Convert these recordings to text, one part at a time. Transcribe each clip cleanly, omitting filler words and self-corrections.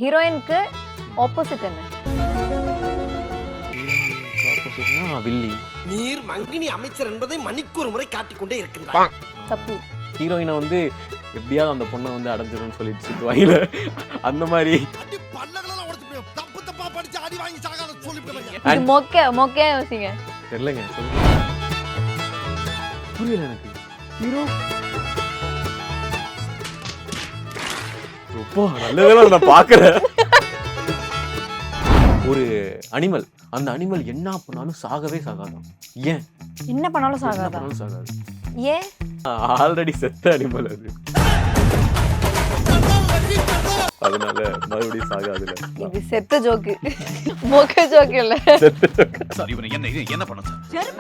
ஹீரோயினுக்கு ஆப்போசிட் என்ன? ஆப்போசிட்னா வில்லி. நீர் மங்கினி அமைச்சர் என்பதை மணிக்கு ஒரு முறை காட்டிக்கொண்டே இருக்கின்றார். தப்பு. ஹீரோயினை வந்து எப்படியாவது அந்த பொண்ணை வந்து அடைஞ்சிரும்னு சொல்லிட்டு சுத்துவாங்கல அந்த மாதிரி. அடி பல்லகளெல்லாம் உடைச்சு தப்பு தப்பா படிச்சு அடி வாங்கி சாகாத சொல்லிவிடுவாங்க. இது மொக்கையா யோசிங்க. தெரியலங்க சொல்லுங்க. புரியல எனக்கு. ஹீரோ ரொம்ப நல்லதெல்லாம் நான் பார்க்கறேன். ஒரு அனிமல், அந்த அனிமல் என்ன பண்ணாலும் சாகவே சாகாதான். ஏன்? என்ன பண்ணாலும் என்ன சாகாதா? பண்ணாலும் சாகாது. ஏன்? ஆல்ரெடி செத்த அனிமல் அது. அதனால மறுபடியும் சாகாதுல. இது செத்த ஜோக்கு. மொக்க ஜோக்கு இல்ல. செத்த joke. சார் இவனை என்ன பண்ண சார்?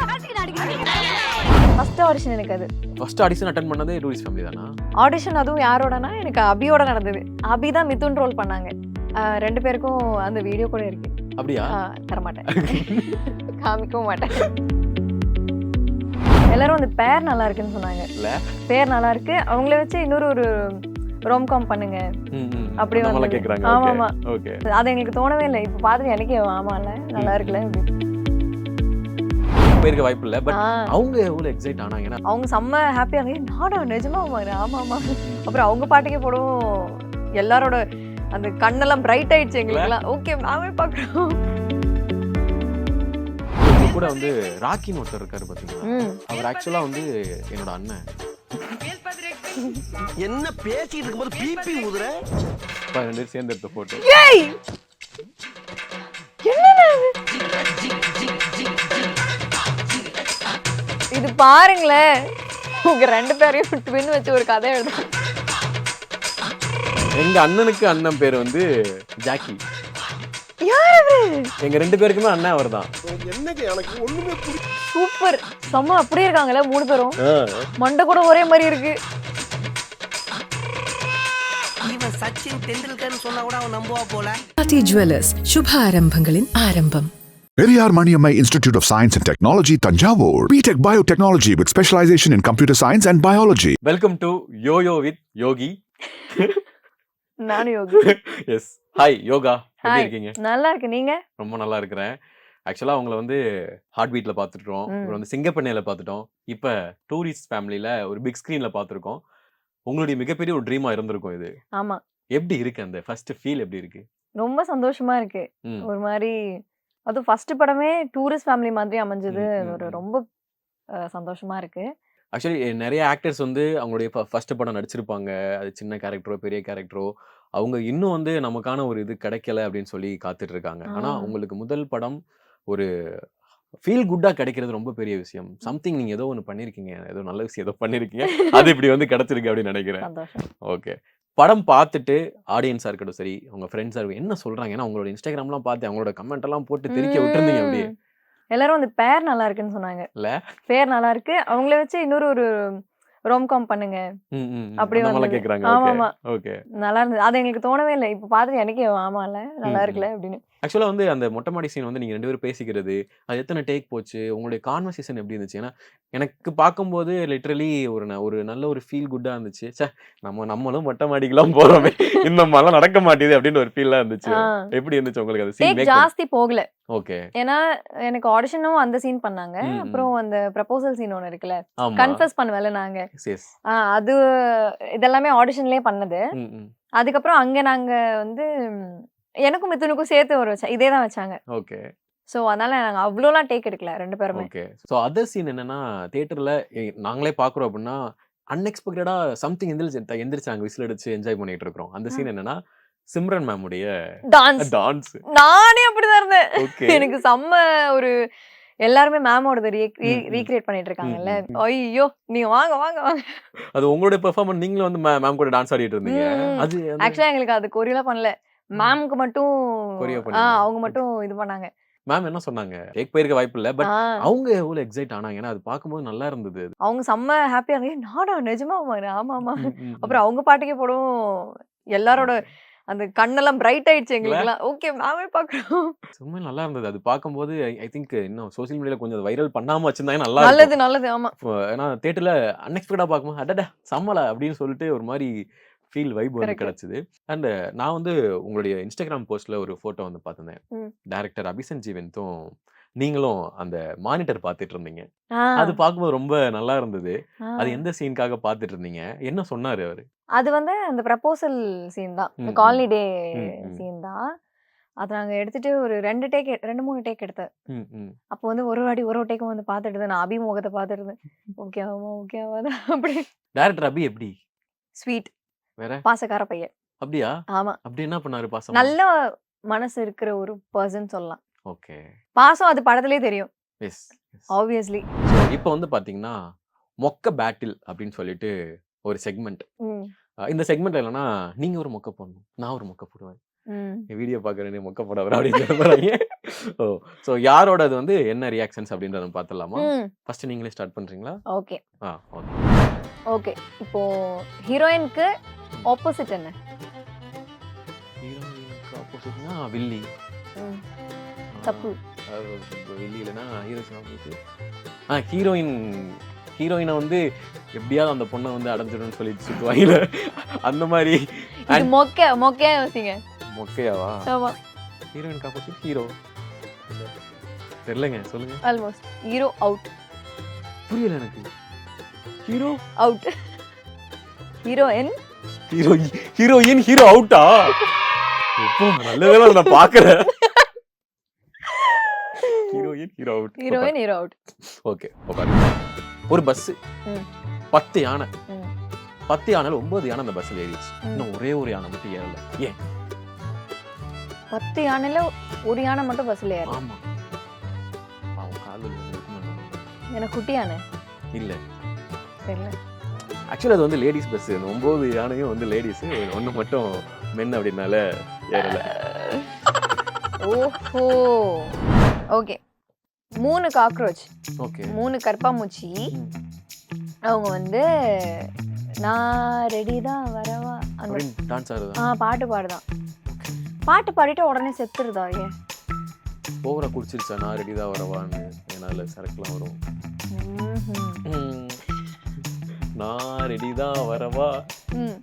ஃபர்ஸ்ட் ஆடிஷன் எனக்கு அது. ஃபர்ஸ்ட் ஆடிஷன் அட்டெண்ட் பண்ணதே டூரிஸ்ட் ஃபேமிலி தானா? ஆடிஷன் அதுவும் யாரோடனா எனக்கு அபியோட நடந்தது. அபி தான் மிதுன் ரோல் பண்ணாங்க. ரெண்டு பேருக்கும் அந்த வீடியோ கூட இருக்கு. அப்படியா? தரமாட்டேன். காமிக்கவும் மாட்டேன். எல்லாரும் அந்த பேர் நல்லா இருக்குன்னு சொன்னாங்க. இல்ல பேர் நல்லா இருக்கு. அவங்கள வச்சு இன்னொரு ஒரு ரோம்காம் பண்ணுங்க அப்படி நம்மள வந்து கேக்குறாங்க. ஆமா. ஓகே. அது எங்களுக்கு தோணவே இல்லை. இப்ப பாத்துட்டு எனக்கே ஆமால நல்லா இருக்குல்ல. போயிருக்க வாய்ப்பு இல்ல. பட் அவங்க எவ்வளவு எக்ஸைட் ஆனாங்கன்னா அவங்க செம்ம ஹாப்பியா இருந்தாங்க. நாடா நிஜமா ஆமா. அப்புறம் அவங்க பாட்டுக்கே போடும். எல்லாரோட அந்த கண்ணெல்லாம் பிரைட் ஆயிடுச்சு எங்களுக்குலாம். ஓகே நாமே பாக்குறோம். கூட வந்து ராக்கின்னு ஒருத்தர் இருக்காரு பாத்தீங்களா? அவர் ஆக்சுவலா வந்து என்னோட அண்ணன். என்ன பேசிட்டு இருக்கும்போது பிபி ஊதுற? ரெண்டு பேரும் சேர்ந்து எடுத்த போட்டோ. ஏய் என்னடா இது பாருங்களேன். உங்க ரெண்டு பேரையும் ட்வின் வச்சு ஒரு கதை எழுதுறேன். எங்க அண்ணனுக்கு அண்ணன் பேர் வந்து ஜாக்கி. யார் அவரு? எங்க ரெண்டு பேருக்குமே அண்ணன் அவர்தான். என்னங்க எனக்கு ஒண்ணுமே புரியல. சூப்பர். செம்ம அப்படியே இருக்காங்கல்ல மூணு பேரும். மண்டை கூட ஒரே மாதிரி இருக்கு. இவன் சச்சின் டெண்டுல்கர்னு சொன்னா கூட அவன் நம்புவா போல. Pati Jewelers, Shubha Arambhangalin Arambam. Periyar Maniammai Institute of Science and Technology, Tanjavur. B.Tech Biotechnology with specialization in computer science and biology. Welcome to Yoyo with Yogi. நானும் யோகி. எஸ். ஹாய் யோகா. எப்படி ஹாய். இருக்கீங்க? நல்லா இருக்கு. நீங்க? ரொம்ப நல்லா இருக்கிறேன். ஆக்சுவலா அவங்கள வந்து ஹார்ட் பீட்ல பாத்துட்டோம். அப்புறம் வந்து சிங்கப்பண்ணையில பாத்துட்டோம். இப்ப டூரிஸ்ட் ஃபேமிலில ஒரு பிக் ஸ்கிரீன்ல பாத்துருக்கோம். உங்களுடைய மிகப்பெரிய ஒரு ட்ரீமா இருந்திருக்கும் இது. ஆமா. எப்படி இருக்கு அந்த ஃபர்ஸ்ட் ஃபீல் எப்படி இருக்கு? ரொம்ப சந்தோஷமா இருக்கு. ம். ஒரு மாதிரி அது ஃபர்ஸ்ட் படமே டூரிஸ்ட் ஃபேமிலி மாதிரி அமைஞ்சது. ம், அது ம், ஒரு ம். ரொம்ப சந்தோஷமா இருக்கு. ஆக்சுவலி நிறைய ஆக்டர்ஸ் வந்து அவங்களுடைய ஃபர்ஸ்ட் படம் நடிச்சிருப்பாங்க. அது சின்ன கேரக்டரோ பெரிய கேரக்டரோ அவங்க இன்னும் வந்து நமக்கான ஒரு இது கிடைக்கல அப்படின்னு சொல்லி காத்துட்டு இருக்காங்க. ஆனா உங்களுக்கு முதல் படம் ஒரு ஃபீல் குட்டா கிடைக்கிறது ரொம்ப பெரிய விஷயம். சம்திங் நீங்க ஏதோ ஒன்று பண்ணிருக்கீங்க, ஏதோ நல்ல விஷயம் ஏதோ பண்ணிருக்கீங்க, அது இப்படி வந்து கிடைச்சிருக்கு அப்படின்னு நினைக்கிறேன். சந்தோஷம். ஓகே. படம் பார்த்துட்டு ஆடியன்ஸா இருக்கட்டும் சரி, உங்க ஃப்ரெண்ட்ஸா இருக்கட்டும் என்ன சொல்றாங்க? ஏன்னா உங்களோட இன்ஸ்டாகிராம்லாம் பார்த்து அவங்களோட கமெண்ட் எல்லாம் போட்டு தெரிக்க விட்டுருந்தீங்க அப்படியே. எல்லாரும் அந்த பேர் நல்லா இருக்குன்னு சொன்னாங்க. இல்ல? பேர் நல்லா இருக்கு. அவங்கள வச்சு இன்னொரு ஒரு ரோம்காம் பண்ணுங்க அப்படி நம்மள வந்தது. கேக்குறாங்க. ஆமாமா. ஓகே. நல்லா இருந்தது. அது எங்களுக்கு தோணவே இல்லை. இப்ப பாத்துட்டு எனக்கே ஆமால நல்லா இருக்குல்ல அப்படின்னு. ஆக்சுவலா வந்து அந்த மொட்டை மாடி சீன் வந்து நீங்க ரெண்டு பேரும் பேசிக்கிறது, அது எத்தனை டேக் போச்சு? உங்களுடைய கான்வர்சேஷன் எப்படி இருந்துச்சு? ஏன்னா எனக்கு பார்க்கும்போது லிட்டரலி ஒரு நல்ல ஒரு ஃபீல் குட்டா இருந்துச்சு. ச்சே நம்மளும் மொட்டை மாடிக்கெல்லாம் போறோமே, இந்த மாதிரிலாம் நடக்க மாட்டேங்குது அப்படின்னு ஒரு ஃபீல்லாம் இருந்துச்சு. எப்படி இருந்துச்சு உங்களுக்கு அந்த சீன் டேக் மேக்? ஜாஸ்தி போகல. ஓகே. ஏன்னா எனக்கு ஆடிஷனும் அந்த சீன் பண்ணாங்க. அப்புறம் அந்த ப்ரப்போசல் சீன் ஒன்னு இருக்குல்ல, ஆமா. கன்ஃபஸ் பண்ணுவேல நாங்க. எஸ். அது இதெல்லாமே ஆடிஷன்லயே பண்ணது. அதுக்கப்புறம் அங்க நாங்க வந்து எனக்கும் மிதுனுக்கும் சேர்த்து ஒரு இதே தான் வச்சாங்க. ஓகே. சோ அதனால நாங்க அவ்வளோலாம் டேக் எடுக்கல ரெண்டு பேருமே. ஓகே. சோ அதர் சீன் என்னன்னா தியேட்டர்ல நாங்களே பாக்குறோம் அப்படின்னா அன்எக்ஸ்பெக்டடா சம்திங் எந்திரிச்சாங்க விசில் அடிச்சு என்ஜாய் பண்ணிட்டு இருக்கோம். அந்த சீன் என்னன்னா சிம்ரன் மேம் உடைய டான்ஸ். நானே அப்படிதான் இருந்தேன். ஓகே. எனக்கு செம்ம ஒரு எல்லாருமே மேமோட ரீக்ரியேட் பண்ணிட்டு இருக்காங்கல்ல. ஐயோ நீ வாங்க வாங்க வாங்க. அது உங்களுடைய பெர்ஃபார்மன்ஸ் நீங்களும் வந்து மேம் கூட டான்ஸ் ஆடிட்டு இருந்தீங்க. அது ஆக்சுவலா எங்களுக்கு அது கொரியோலாம் பண்ணல. மேம்க்கு மட்டும் கொரியோ பண்ணீங்க. அவங்க மட்டும் இது பண்ணாங்க. மேம் என்ன சொன்னாங்க? டேக் போயிருக்க வாய்ப்பு இல்ல. பட் அவங்க எவ்வளவு எக்ஸைட் ஆனாங்க? ஏன்னா அது பார்க்கும்போது நல்லா இருந்தது. அவங்க செம்ம ஹாப்பியா இருந்தாங்க. நாடா நிஜமா ஆமா. அப்புறம் அவங்க பாட்டுக்கே போடும். எல்லாரோட அந்த கண்ணெல்லாம் பிரைட் ஆயிடுச்சு எங்களுக்குலாம். ஓகே நாமே பாக்குறோம். சும்மா நல்லா இருந்தது. அது பார்க்கும்போது ஐ திங்க் இன்னும் சோசியல் மீடியால கொஞ்சம் வைரல் பண்ணாம வச்சிருந்தாங்க நல்லா இருக்கும். நல்லது ஆமா. ஏன்னா தியேட்டர்ல அன்எக்ஸ்பெக்டடா பார்க்கும்போது அடடா சம்மல அப்படின்னு சொல்லிட்டு ஒரு மாதிரி ஃபீல் வைப் வந்து Correct. கிடைச்சது. அண்ட் நான் வந்து உங்களுடைய இன்ஸ்டாகிராம் போஸ்ட்ல ஒரு ஃபோட்டோ வந்து பார்த்திருந்தேன். ம். டைரக்டர் அபிசன் ஜீவன்த்தும் நீங்களும் அந்த மானிட்டர் பார்த்துட்டு இருந்தீங்க. ஆ, அது பார்க்கும்போது ரொம்ப நல்லா இருந்தது. ஆ. அது எந்த சீனுக்காக பார்த்துட்டு இருந்தீங்க? என்ன சொன்னாரு அவரு? அது வந்து அந்த ப்ரப்போசல் சீன் தான். இந்த ம், காலனி டே ம், ம். சீன் தான். அத நாங்க எடுத்துட்டு ஒரு 2 டேக் 2, 3 டேக் எடுத்தேன். ம், ம். அப்போ வந்து ஒரு வாட்டி ஒரு டேக்கும் வந்து பார்த்துட்டு இருந்தேன். நான் அபி முகத்த பார்த்துட்டு இருந்தேன். ஓகே ஆகுமா? ஓகே ஆகாதா? அப்படி டைரக்டர் அபி எப்படி? ஸ்வீட். வேற? பாசக்கார பையன். அப்படியா? ஆமா. அப்படி என்ன பண்ணாரு பாசமா? நல்ல மனசு இருக்கிற ஒரு பெர்சன் சொல்லலாம். ஓகே. பாசம் அது படத்திலேயே தெரியும். எஸ். ஆப்வியஸ்லி. ஸோ இப்போ வந்து பார்த்தீங்கன்னா, மொக்க பேட்டில் அப்படின்னு சொல்லிட்டு ஒரு செக்மெண்ட். ம். இந்த செக்மெண்ட்ல என்னன்னா, நீங்க ஒரு மொக்க போடணும். நான் ஒரு மொக்க போடுவேன். ம். என் வீடியோ பார்க்குறேனே மொக்க போட வர அப்படின்னு சொல்ல போறாங்க. ஓ! ஸோ யாரோடது வந்து என்ன ரியாக்ஷன்ஸ் அப்படின்றத பார்த்துடலாமா? ம். ஃபர்ஸ்ட் நீங்களே ஸ்டார்ட் பண்றீங்களா? ஓகே. ஓகே. ஓகே. இப்போ ஹீரோயினுக்கு ஆப்போசிட் என்ன? ஹீரோயினுக்கு ஆப்போசிட்னா வில்லி. ம். ஆ, தப்பு. வில்லி இல்லைன்னா ஹீரோயின் ஆப்போசிட். ஹீரோயினை வந்து எப்படியாவது அந்த பொண்ணை வந்து அடைஞ்சிடும்னு சொல்லிட்டு சுற்றுவாங்கல்ல, அந்த மாதிரி. இது மொக்கையா யோசிங்க. மொக்கையாவா? ஆமா. ஹீரோயினுக்கு ஆப்போசிட் ஹீரோ. தெரியலங்க, சொல்லுங்க. ஆல்மோஸ்ட். Hero out. புரியல எனக்கு. Hero out. Heroine heroine hero அவுட்டா? இப்போ நல்ல வேளை அதை நான் பார்க்கறேன். Heroine hero out. Heroine hero out. Okay. உட்காருங்க. ஒரு பஸ். ம். 10 யானை. ம். 10 யானைல 9 யானை அந்த பஸ்ல ஏறிடுச்சு. ம். இன்னும் ஒரே ஒரு யானை மட்டும் ஏறல. ஏன்? 10 யானையில ஒரு யானை மட்டும் பஸ்ல ஏறல. ஆமா. அவன் கால் இருக்குமா? எனக்கு குட்டி யானை இல்ல. தெரியல. ஆக்சுவலி அது வந்து லேடிஸ் பஸ். அந்த 9 யானையும் வந்து லேடிஸ், ஒண்ணு மட்டும் மென் அப்படினால ஏறல. ஓஹோ. ஓகே. 3 காக்ரோச். ஓகே. 3 கற்பாமூச்சி. ம். அவங்க வந்து நான் ரெடி தான் வரவா அந்த அப்படின்னு டான்ஸ் ஆடுதா? பாட்டு பாடுதான். பாட்டு பாடிட்டு உடனே செத்துருதா? ஏன்? ஓவரா குடிச்சிருச்சா? நான் ரெடி தான் வரவான்னு. என்னால சரக்குலாம் வரும். ம்ஹும். நான் ரெடி தான் வரவா. ம்.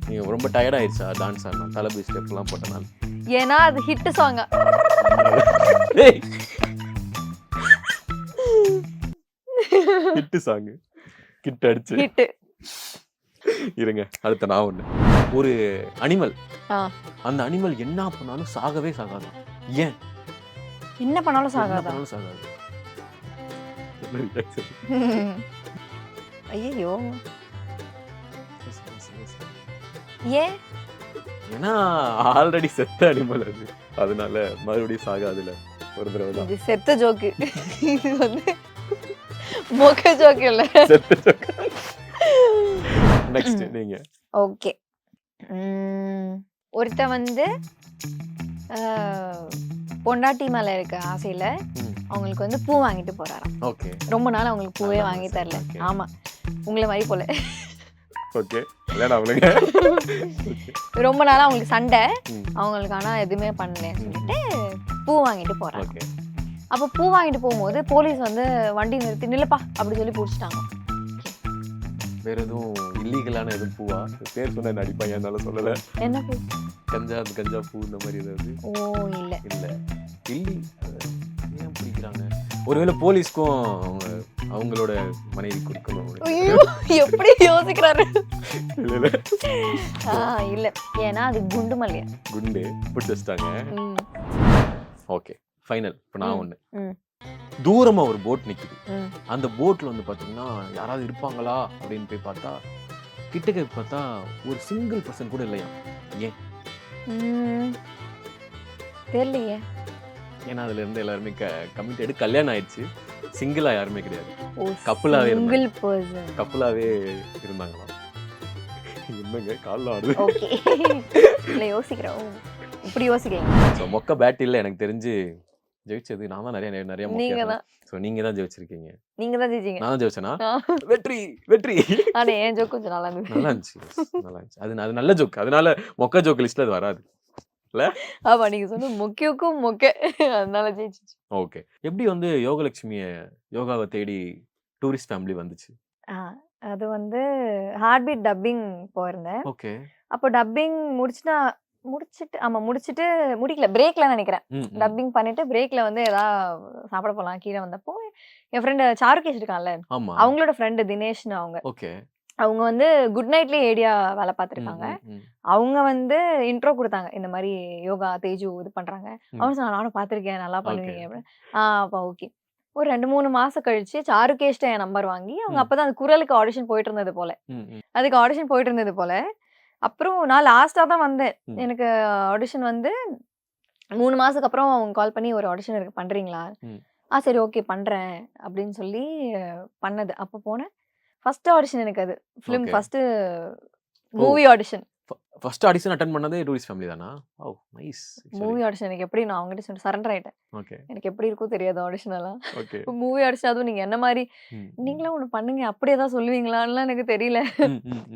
நீங்க ரொம்ப டயர்ட் ஆயிடுச்சா டான்ஸ் ஆடினா? தலபி ஸ்டெப்லாம் போட்டனால. ஏன்னா அது ஹிட் சாங்கா. ஏய், ஹிட் சாங். கிட்ட அடிச்சு. ஹிட். இருங்க, அடுத்த நான் ஒண்ணு. ஒரு அனிமல். ஆ. அந்த அனிமல் என்ன பண்ணாலும் சாகவே சாகாதான். ஏன்? என்ன பண்ணாலும் என்ன சாகாதா? பண்ணாலும் சாகாது. என்ன reaction? ஐயோ. ஏன்? ஏன்னா ஆல்ரெடி செத்த அனிமல் அது. அதனால மறுபடியும் சாகாதுல ஒரு தடவை தான். இது செத்த ஜோக்கு. இது வந்து மொக்க ஜோக்கு இல்ல. செத்த joke. நெக்ஸ்ட் நீங்க. ஓகே. ஒருத்த வந்து பொண்டாட்டி மேல இருக்க ஆசையில ம். அவங்களுக்கு வந்து பூ வாங்கிட்டு போறாராம். ஓகே. ரொம்ப நாள் அவங்களுக்கு பூவே நல்ல வாங்கி மனசு. தரல. Okay. ஆமா, உங்களை மாதிரி போல. ஓகே. இல்லடா அவளுங்க. ரொம்ப நாளா அவங்களுக்கு சண்டை. ம். அவங்களுக்கு ஆனா எதுவுமே பண்ணலன்னு சொல்லிட்டு பூ வாங்கிட்டு போறாங்க. ஓகே. அப்போ பூ வாங்கிட்டு போகும்போது போலீஸ் வந்து வண்டி நிறுத்தி நில்லுப்பா அப்படி சொல்லி பிடிச்சிட்டாங்க. வேற எதுவும் இல்லீகலான எதுவும் பூவா? பேர் சொன்ன நடிப்பாங்க, அதனால சொல்லல. என்ன பூ? கஞ்சா பூ இந்த மாதிரி ஏதாவது? ஓ இல்ல. இல்ல. இல்லி ஏன் பிடிக்கிறாங்க? ஒருவேளை போலீஸ்க்கும் அவங்களோட மனைவி கொடுக்கணும். ஐயோ எப்படி யோசிக்கிறாரு? இல்ல இல்ல. இல்ல, ஏன்னா அது குண்டு மல்லியா. குண்டு பிடிச்சி வச்சிட்டாங்க. ம். Okay, final. இப்போ நான் ம். ஒண்ணு. ம். தூரமா ஒரு போட் நிக்குது. ம். அந்த போட்ல வந்து பாத்தீங்கன்னா யாராவது இருப்பாங்களா அப்படின்னு போய் பார்த்தா, கிட்டக்க பார்த்தா ஒரு சிங்கிள் பர்சன் கூட இல்லையா. ஏன்? ம். தெரியலையே. ஏன்னா அதுல இருந்து எல்லாருமே கமிட்டடு, கல்யாணம் ஆயிடுச்சு. சிங்கிளா யாருமே கிடையாது. ஓ, கப்புலாவே சிங்கிள் பர்சன். கப்புலாவே இருந்தாங்களாம். என்னங்க கால்ல ஆடுது. ஓகே. இல்ல யோசிக்கிறேன். ஓ, இப்படி யோசிக்கிறீங்க. ஸோ மொக்க பேட்டில் எனக்கு தெரிஞ்சு ஜெயிச்சது நான் தான். நிறைய நீங்க மொக்க. தான். ஸோ நீங்க தான் ஜெயிச்சிருக்கீங்க. நீங்க தான் ஜெயிச்சீங்க. நான் தான் ஜெயிச்சேனா? ஆ. வெற்றி வெற்றி. ஆனா என் ஜோக் கொஞ்சம் நல்லா இருந்தது. நல்லா இருந்துச்சு. நல்லா இருந்துச்சு. அது நல்ல ஜோக். அதனால மொக்க ஜோக் லிஸ்ட்ல அது வராது. ஆமா, நீங்க சொன்ன மொக்கைக்கும் மொக்க, அதனால ஜெயிச்சிச்சு. ஓகே. எப்படி வந்து யோகலட்சுமிய யோகாவை தேடி டூரிஸ்ட் ஃபேமிலி வந்துச்சு? அது வந்து ஹார்ட் பீட் டப்பிங் போயிருந்தேன். ஓகே. அப்போ டப்பிங் முடிச்சுட்டு முடிக்கல. பிரேக்ல நினைக்கிறேன். டப்பிங் பண்ணிட்டு பிரேக்ல வந்து சாப்பிட போலாம் கீழ வந்தப்போ, என் ஃப்ரெண்ட் சாருகேஷ் இருக்கான்ல, ஆமா. அவங்களோட ஃப்ரெண்ட் தினேஷ்னு அவங்க. ஓகே. அவங்க வந்து குட் நைட்லயே ஏடியா வேலை பார்த்துருக்காங்க. அவங்க வந்து இன்ட்ரோ குடுத்தாங்க. இந்த மாரி யோகா தேஜு இது பண்றாங்க. அவன் சொன்னான், "நானும் பார்த்துருக்கேன். நல்லா பண்ணுவீங்க" அப்படின்னு. அப்ப ஓகே. ஒரு 2, 3 மாசம் கழிச்சு சாருகேஷ்ட்ட என் நம்பர் வாங்கி, அவங்க அப்பதான் அந்த குரலுக்கு ஆடிஷன் போயிட்டு இருந்தது போல. அதுக்கு ஆடிஷன் போயிட்டு இருந்தது போல. அப்புறம் நான் லாஸ்ட்டா தான் வந்தேன். எனக்கு ஆடிஷன் வந்து 3 மாசத்துக்கு அப்புறம் அவங்க கால் பண்ணி, "ஒரு ஆடிஷன் இருக்கு பண்றீங்களா?" சரி ஓகே பண்றேன் அப்படின்னு சொல்லி பண்ணது. அப்போ போனேன். ஃபர்ஸ்ட் ஆடிஷன் எனக்கு அது. Film first movie audition. First audition attend பண்ணதே டூரிஸ்ட் ஃபேமிலி தானா? ஓ நைஸ். மூவி ஆடிஷன் எனக்கு எப்படி நான் அவங்ககிட்ட சொன்ன சரண்டர் ஆயிட்டேன். ஓகே. எனக்கு எப்படி இருக்கோ தெரியாது ஆடிஷன் எல்லாம். ஓகே. மூவி ஆடிஷன் அதுவும் நீங்க என்ன மாதிரி நீங்களும் ஒண்ணு பண்ணுங்க அப்படியே தான் சொல்லுவீங்களான்லாம் எனக்கு தெரியல.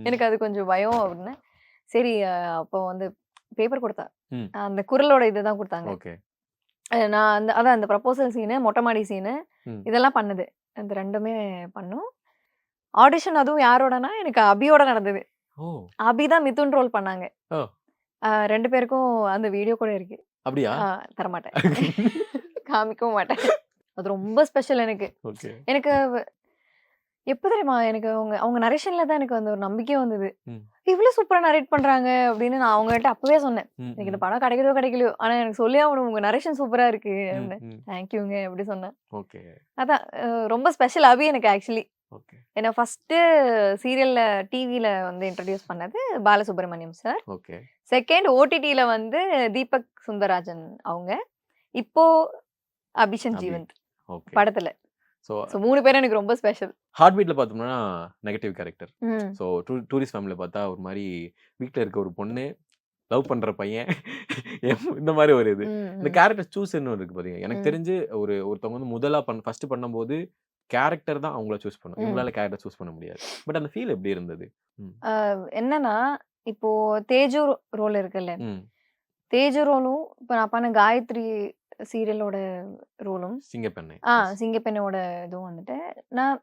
எனக்கு அது கொஞ்சம் பயம் அப்படின்னு. சரி அப்போ வந்து பேப்பர் கொடுத்தா அந்த குரலோட இதுதான் கொடுத்தாங்க. ஓகே. நான் அதான் அந்த ப்ரப்போசல் சீனு, மொட்டை மாடி சீனு இதெல்லாம் பண்ணது. அந்த 2மே பண்ணோம். ஆடிஷன் அதுவும் யாரோடனா எனக்கு அபியோட நடந்தது. அபி தான் மிதுன் ரோல் பண்ணாங்க. 2 பேருக்கும் அந்த வீடியோ கூட இருக்கு. அப்படியா? தரமாட்டேன். காமிக்கவும் மாட்டேன். அது ரொம்ப ஸ்பெஷல் எனக்கு. எனக்கு எப்போ தெரியுமா, எனக்கு அவங்க நரேஷன்ல தான் எனக்கு வந்து ஒரு நம்பிக்கையே வந்தது. இவ்வளவு சூப்பரா நரேட் பண்றாங்க அப்படின்னு நான் அவங்ககிட்ட அப்பவே சொன்னேன். எனக்கு இந்த படம் கிடைக்குதோ கிடைக்கலையோ, ஆனா எனக்கு சொல்லி ஆகணும் உங்க நரேஷன் சூப்பரா இருக்கு அப்படின்னு. தேங்க்யூங்க அப்படி சொன்னேன். அதான் ரொம்ப ஸ்பெஷல் அபி எனக்கு ஆக்சுவலி. என்ன ஃபர்ஸ்ட் சீரியல்ல டிவில வந்து இன்ட்ரோடியூஸ் பண்ணது பாலசுப்ரமணியம் சார். செகண்ட் ஓடிடில வந்து தீபக் சுந்தரராஜன் அவங்க. இப்போ அபிஷன் ஜீவந்த் படத்துல. சோ 3 பேரும் எனக்கு ரொம்ப ஸ்பெஷல். ஹார்ட் பீட்ல பார்த்தோம்னா நெகட்டிவ் கேரக்டர். சோ டூரிஸ்ட் ஃபேமிலில பார்த்தா ஒரு மாதிரி வீட்ல இருக்க ஒரு பொண்ணு லவ் பண்ற பையன் இந்த மாதிரி ஒரு இது. இந்த கேரக்டர் சூஸ் என்ன இருக்கு பாத்தீங்க. எனக்கு தெரிஞ்சு ஒருத்தவங்க வந்து முதலா ஃபர்ஸ்ட் பண்ணும்போது கேரக்டர் தான் அவங்கள சூஸ் பண்ணும். இவங்களால கேரக்டர் சூஸ் பண்ண முடியாது. பட் அந்த ஃபீல் எப்படி இருந்தது? என்னன்னா இப்போ தேஜு ரோல் இருக்குல்ல, தேஜு ரோலும் இப்போ நான் பண்ண காயத்ரி சீரியலோட ரோலும் சிங்கப்பெண்ணை சிங்கப்பெண்ணோட இதுவும் வந்துட்டு நான்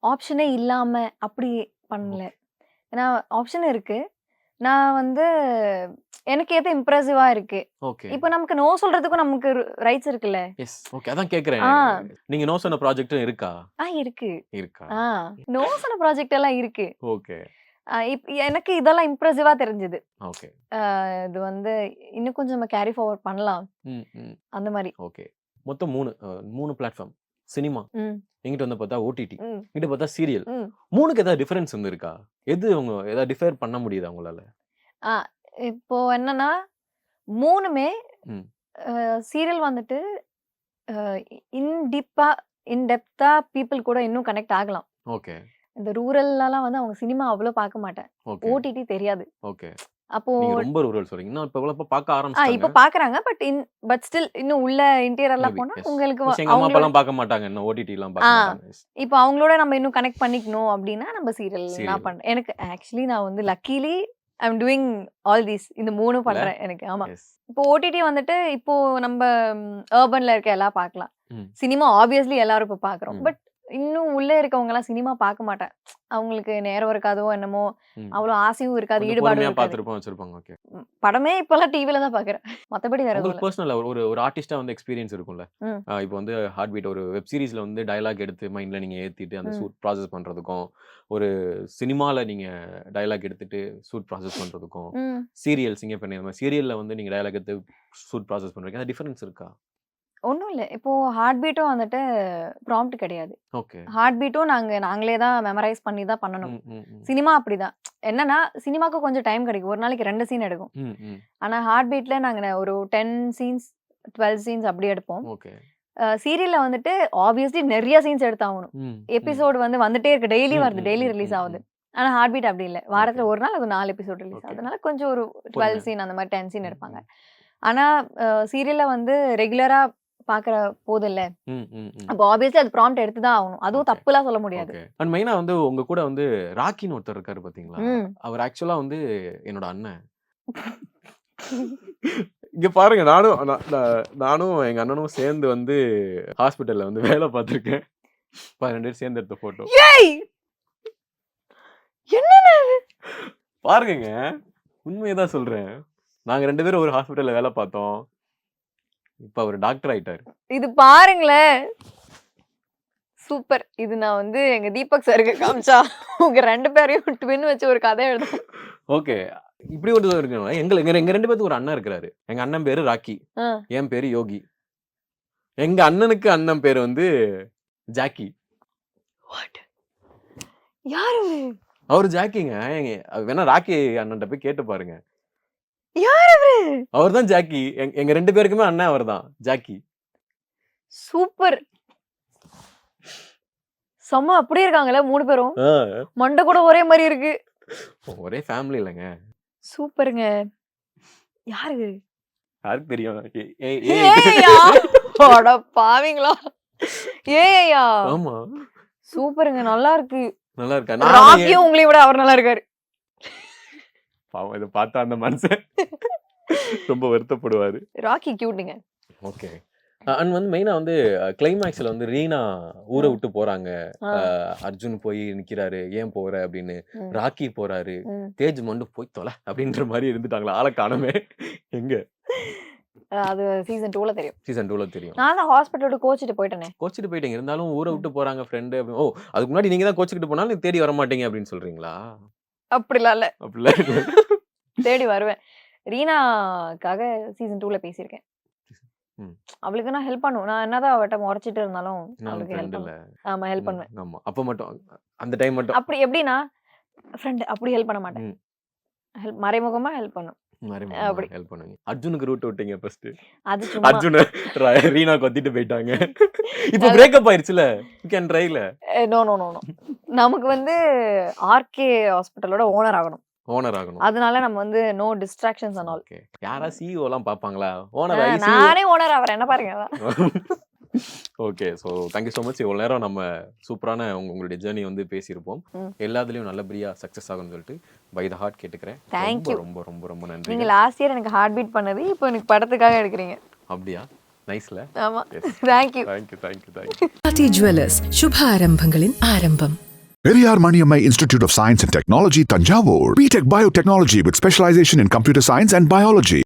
ஆப்ஷனே இல்லாம அப்படி பண்ணல. ஏன்னா ஆப்ஷன் இருக்கு. நான் வந்து எனக்கு ஏத்த இம்ப்ரெசிவா இருக்கு. இப்போ நமக்கு நோ சொல்றதுக்கும் நமக்கு ரைட்ஸ் இருக்குல்ல. S okay. அதான் கேக்குறேன். நீங்க நோ சொன்ன ப்ராஜெக்ட் இருக்கா? இருக்கு. இருக்கா? நோ சொன்ன ப்ராஜெக்ட் எல்லாம் இருக்கு. ஓகே. எனக்கு இதெல்லாம் இம்ப்ரெசிவா தெரிஞ்சது. ஓகே. இது வந்து இன்னும் கொஞ்சம் நம்ம கேரி ஃபார்வர்ட் பண்ணலாம் அந்த மாதிரி. ஓகே. மொத்தம் 3 பிளாட்ஃபார்ம். சினிமா, எங்கிட்ட வந்து பார்த்தா ஓடிடி, இங்கிட்ட பார்த்தா சீரியல். 3க்கு ஏதாவது டிஃபரன்ஸ் வந்து இருக்கா? எது அவங்க ஏதாவது டிஃபர் பண்ண முடியுதா உங்களால? இப்போ என்னன்னா 3மே சீரியல் வந்துட்டு இன்டெப்தா பீப்புள் கூட இன்னும் கனெக்ட் ஆகலாம். ஓகே. இந்த ரூரல்லாம் வந்து அவங்க சினிமா அவ்வளவு பார்க்க மாட்டேன். ஓடிடி தெரியாது. ஓகே. அப்போ ரொம்ப ரூரல் சொல்றீங்க. இன்னும் இப்ப பார்க்க ஆரம்பிச்சாங்க. இப்ப பாக்குறாங்க. பட் ஸ்டில் இன்னும் உள்ள இன்டீரியர்லாம் போனா உங்களுக்கு அவங்கள பார்க்க மாட்டாங்க. இன்னும் ஓடிடி எல்லாம் பார்க்க மாட்டாங்க. இப்போ அவங்களோட நம்ம இன்னும் கனெக்ட் பண்ணிக்கணும் அப்படினா நம்ம சீரியல் நான் பண்றேன். எனக்கு ஆக்சுவலி நான் வந்து luckily I am doing all these. இந்த 3 பண்றேன் எனக்கு. ஆமா. இப்போ ஓடிடி வந்துட்டு இப்போ நம்ம அர்பன்ல இருக்க எல்லாம் பார்க்கலாம். சினிமா ஆப்வியஸ்லி எல்லாரும் இப்ப பாக்குறோம். பட் இன்னும் உள்ள இருக்கவங்க எல்லாம் சினிமா பார்க்க மாட்டேன். அவங்களுக்கு நேரம் இருக்காதோ என்னமோ, அவ்வளவு ஆசையும் இருக்காது, ஈடுபாடும் இருக்காது. படமே இப்பெல்லாம் டிவில தான் பாக்குறேன். மத்தபடி வேற எதுவும் இல்ல. பர்சனலா ஒரு ஆர்டிஸ்டா வந்து எக்ஸ்பீரியன்ஸ் இருக்கும்ல. இப்போ வந்து ஹார்ட் பீட் ஒரு வெப் சீரிஸ்ல வந்து டயலாக் எடுத்து மைண்ட்ல நீங்க ஏத்திட்டு அந்த ஷூட் ப்ராசஸ் பண்றதுக்கும், ஒரு சினிமால நீங்க டயலாக் எடுத்துட்டு ஷூட் ப்ராசஸ் பண்றதுக்கும், சீரியல் சிங்கப்பெண்ணை அந்த சீரியல்ல வந்து நீங்க டயலாக் எடுத்து ஷூட் ப்ராசஸ் பண்றீங்க. அந்த டிஃபரன்ஸ் இருக்கா? ஒன்றும் இல்லை. இப்போ ஹார்ட் பீட்டும் வந்துட்டு ப்ராம்ப்ட் கிடையாது. ஓகே. ஹார்ட் பீட்டும் நாங்களே தான் மெமரைஸ் பண்ணி தான் பண்ணணும். சினிமா அப்படிதான். என்னன்னா சினிமாக்கு கொஞ்சம் டைம் கிடைக்கும். ஒரு நாளைக்கு 2 சீன் எடுக்கும். ஆனா ஹார்ட் பீட்ல நாங்க ஒரு 10 சீன்ஸ் 12 சீன்ஸ் அப்படி எடுப்போம். ஓகே. சீரியல்ல வந்துட்டு ஆப்வியஸ்லி நிறைய சீன்ஸ் எடுத்தாகணும். எபிசோடு வந்து வந்துட்டே இருக்கு. டெய்லி வருது, டெய்லி ரிலீஸ் ஆகுது. ஆனா ஹார்ட் பீட் அப்படி இல்லை. வாரத்துல ஒரு நாள் அது 4 எபிசோட் ரிலீஸ் ஆகுது. அதனால கொஞ்சம் ஒரு 12 சீன் அந்த மாதிரி 10 சீன் எடுப்பாங்க. ஆனா சீரியல்ல வந்து ரெகுலரா பாக்குற போது இல்ல. அப்போ ஆப்வியஸ்லி அது ப்ராம்ப்ட் எடுத்து தான் ஆகணும். அதுவும் தப்புலாம் சொல்ல முடியாது. அண்ட் மெயினா வந்து உங்க கூட வந்து ராக்கின்னு ஒருத்தர் இருக்காரு பாத்தீங்களா? அவர் ஆக்சுவலா வந்து என்னோட அண்ணன். இங்க பாருங்க, நானும் எங்க அண்ணனும் சேர்ந்து வந்து ஹாஸ்பிட்டல்ல வந்து வேலை பார்த்திருக்கேன். 2 பேரும் சேர்ந்து எடுத்த போட்டோ. என்னண்ணே இது? பாருங்கங்க, உண்மையை தான் சொல்றேன். நாங்க 2 பேரும் ஒரு ஹாஸ்பிட்டல்ல வேலை பார்த்தோம். இப்ப அவர் டாக்டர் ஆயிட்டாரு. இது பாருங்களேன், சூப்பர். இது நான் வந்து எங்க தீபக் சாருக்கு காமிச்சா உங்க 2 பேரையும் ட்வின் வச்சு ஒரு கதை எழுதும். ஓகே. இப்படி ஒரு இது இருக்குன்னா, எங்க 2 பேத்துக்கு ஒரு அண்ணன் இருக்கிறாரு. எங்க அண்ணன் பேரு ராக்கி. என் பேரு யோகி. எங்க அண்ணனுக்கு அண்ணன் பேரு வந்து ஜாக்கி. யாரு அவரு ஜாக்கிங்க. வேணா ராக்கி அண்ணன்ட்ட போய் கேட்டு பாருங்க. யார் அவரு? அவர் தான் ஜாக்கி. எங்க 2 பேருக்குமே அண்ணன் அவர் தான் ஜாக்கி. சூப்பர். செம்ம அப்படியே இருக்காங்கல்ல 3 பேரும். ஆ, மண்டை கூட ஒரே மாதிரி இருக்கு. ஒரே ஃபேமிலி இல்லைங்க. சூப்பருங்க. யாரு இது? யாருக்கு தெரியும்? ஏய்யா. அட பாவிங்களா. ஏய்யா. ஆமா, சூப்பருங்க, நல்லா இருக்கு. நல்லா இருக்கா? ராக்கியும் உங்களையும் விட அவர் நல்லா இருக்காரு. பாவம், இதை பார்த்தா அந்த மனுஷன் ரொம்ப வருத்தப்படுவாரு. ராக்கி கியூட்டுங்க. ஓகே. அண்ட் வந்து மெயினா வந்து கிளைமேக்ஸ்ல வந்து ரீனா ஊரை விட்டு போறாங்க. அர்ஜுன் போய் நிக்கிறாரு, ஏன் போற அப்படின்னு. ராக்கி போறாரு, தேஜ் மண்டு போய் தொலை அப்படின்ற மாதிரி இருந்துட்டாங்களா? ஆளை காணமே. எங்க அது சீசன் 2ல தெரியும். சீசன் 2ல தெரியும். நான் தான் ஹாஸ்பிட்டலோட கோச்சிட்டு போயிட்டேனே. கோச்சிட்டு போயிட்டீங்க, இருந்தாலும் ஊரை விட்டு போறாங்க ஃப்ரெண்டு. ஓ, அதுக்கு முன்னாடி நீங்க தான் கோச்சிக்கிட்டு போனாலும் நீங்க தேடி வர மாட்டீங்க அப்படின்னு சொல்றீங்களா? அப்படிலாம் இல்ல, அப்படிலாம் இல்ல. தேடி வருவேன். ரீனாக்காக சீசன் 2ல பேசியிருக்கேன். ம். அவளுக்கு நான் ஹெல்ப் பண்ணுவேன். நான் என்னதான் அவட்ட முறைச்சிட்டு இருந்தாலும் நான் அவளுக்கு ஹெல்ப் ஃப்ரெண்ட் இல்ல. பண்ணுவேன். ஆமா, ஹெல்ப் பண்ணுவேன். ஆமா, அப்ப மட்டும் அந்த டைம் மட்டும். அப்படி எப்படின்னா ஃப்ரெண்ட் அப்படி ஹெல்ப் பண்ண மாட்டேன். ஹெல்ப் மறைமுகமா ஹெல்ப் பண்ணும். அப்படி. ஹெல்ப் பண்ணுவீங்க. அர்ஜுனுக்கு ரூட் விட்டீங்க ஃபர்ஸ்ட். அது சும்மா அர்ஜுன ரீனா கொத்திட்டு போயிட்டாங்க. இப்ப பிரேக்கப் ஆயிருச்சுல. யூ கேன் ட்ரைல. No no no no. நமக்கு வந்து ஆர்கே ஹாஸ்பிட்டலோட ஓனர் ஆகணும். ஓனர் ஆகணும். அதனால நம்ம வந்து no distractions and all. Okay. யாரா சிஇஓ எல்லாம் பாப்பாங்களா? ஓனர் ஆகி நானே ஓனர் ஆவறேன், என்ன பாருங்க. Okay. So thank you so much. இவ்வளோ நேரம் நம்ம சூப்பரான உங்களுடைய ஜேர்னி வந்து பேசியிருப்போம். எல்லாத்துலேயும் நல்லபடியாக சக்ஸஸ் ஆகும்னு சொல்லிட்டு பை த ஹார்ட் கேட்டுக்கிறேன். Thank you. ரொம்ப ரொம்ப ரொம்ப நன்றி. நீங்க லாஸ்ட் இயர் எனக்கு ஹார்ட் பீட் பண்ணது இப்போ எனக்கு படத்துக்காக எடுக்கிறீங்க. அப்படியா? நைஸ்ல. ஆமா. Thank you. Thank you thank you thank you. Pati Jewelers, Shubharambhangalin Arambam. Periyar Maniammai Institute of Science and Technology, Tanjavur. BTech Biotechnology with specialization in computer science and biology.